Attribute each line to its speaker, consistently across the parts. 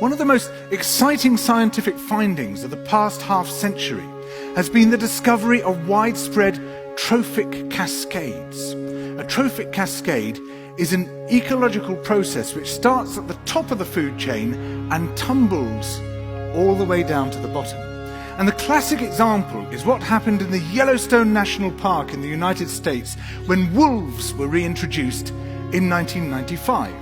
Speaker 1: One of the most exciting scientific findings of the past half-century has been the discovery of widespread trophic cascades. A trophic cascade is an ecological process which starts at the top of the food chain and tumbles all the way down to the bottom. And the classic example is what happened in the Yellowstone National Park in the United States when wolves were reintroduced in 1995.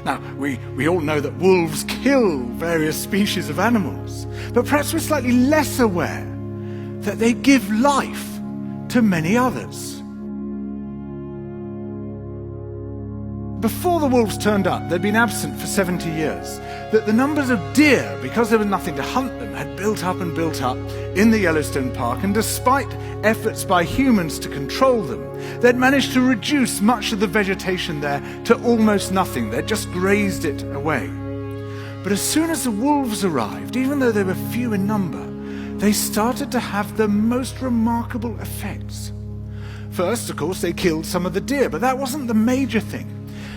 Speaker 1: Now, we all know that wolves kill various species of animals, but perhaps we're slightly less aware that they give life to many others. Before the wolves turned up, they'd been absent for 70 years. That the numbers of deer, because there was nothing to hunt them, had built up and built up in the Yellowstone Park, and despite efforts by humans to control them, they'd managed to reduce much of the vegetation there to almost nothing. They'd just grazed it away. But as soon as the wolves arrived, even though they were few in number, they started to have the most remarkable effects. First, of course, they killed some of the deer, but that wasn't the major thing.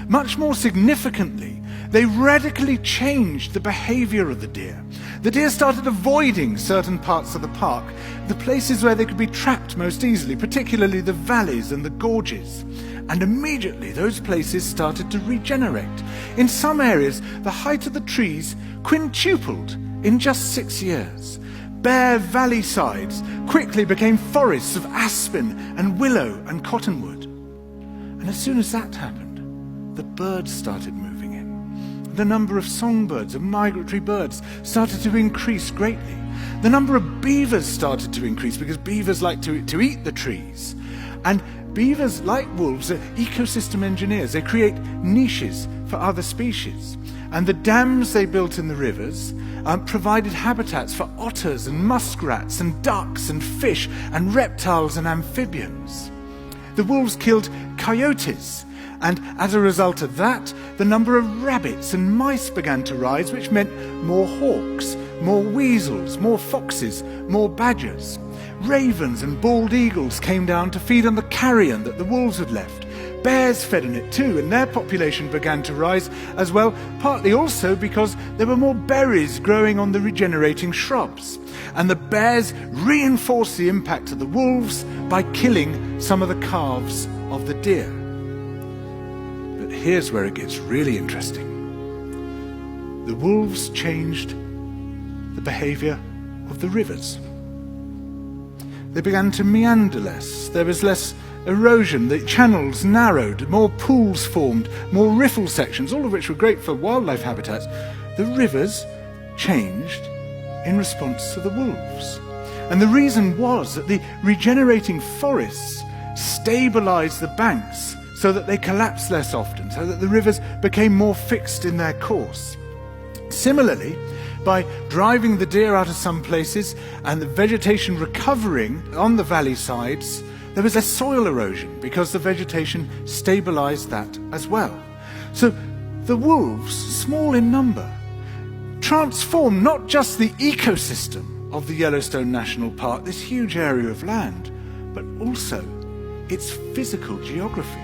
Speaker 1: Much more significantly, they radically changed the behavior of the deer. The deer started avoiding certain parts of the park, the places where they could be trapped most easily, particularly the valleys and the gorges. And immediately those places started to regenerate. In some areas, the height of the trees quintupled in just 6 years. Bare valley sides quickly became forests of aspen and willow and cottonwood. And as soon as that happened, the birds started moving in. The number of songbirds, of migratory birds, started to increase greatly. The number of beavers started to increase because beavers like to eat the trees. And beavers, like wolves, are ecosystem engineers. They create niches for other species. And the dams they built in the rivers provided habitats for otters and muskrats and ducks and fish and reptiles and amphibians. The wolves killed coyotes, and as a result of that, the number of rabbits and mice began to rise, which meant more hawks, more weasels, more foxes, more badgers. Ravens and bald eagles came down to feed on the carrion that the wolves had left. Bears fed on it too, and their population began to rise as well, partly also because there were more berries growing on the regenerating shrubs. And the bears reinforced the impact of the wolves by killing some of the calves of the deer. But here's where it gets really interesting. The wolves changed the behavior of the rivers. They began to meander less. There was less erosion. The channels narrowed, more pools formed, more riffle sections, all of which were great for wildlife habitats. The rivers changed in response to the wolves. And the reason was that the regenerating forests stabilized the banks so that they collapsed less often, so that the rivers became more fixed in their course. Similarly, by driving the deer out of some places and the vegetation recovering on the valley sides, there was less soil erosion because the vegetation stabilized that as well. So the wolves, small in number, transformed not just the ecosystem of the Yellowstone National Park, this huge area of land, but also its physical geography.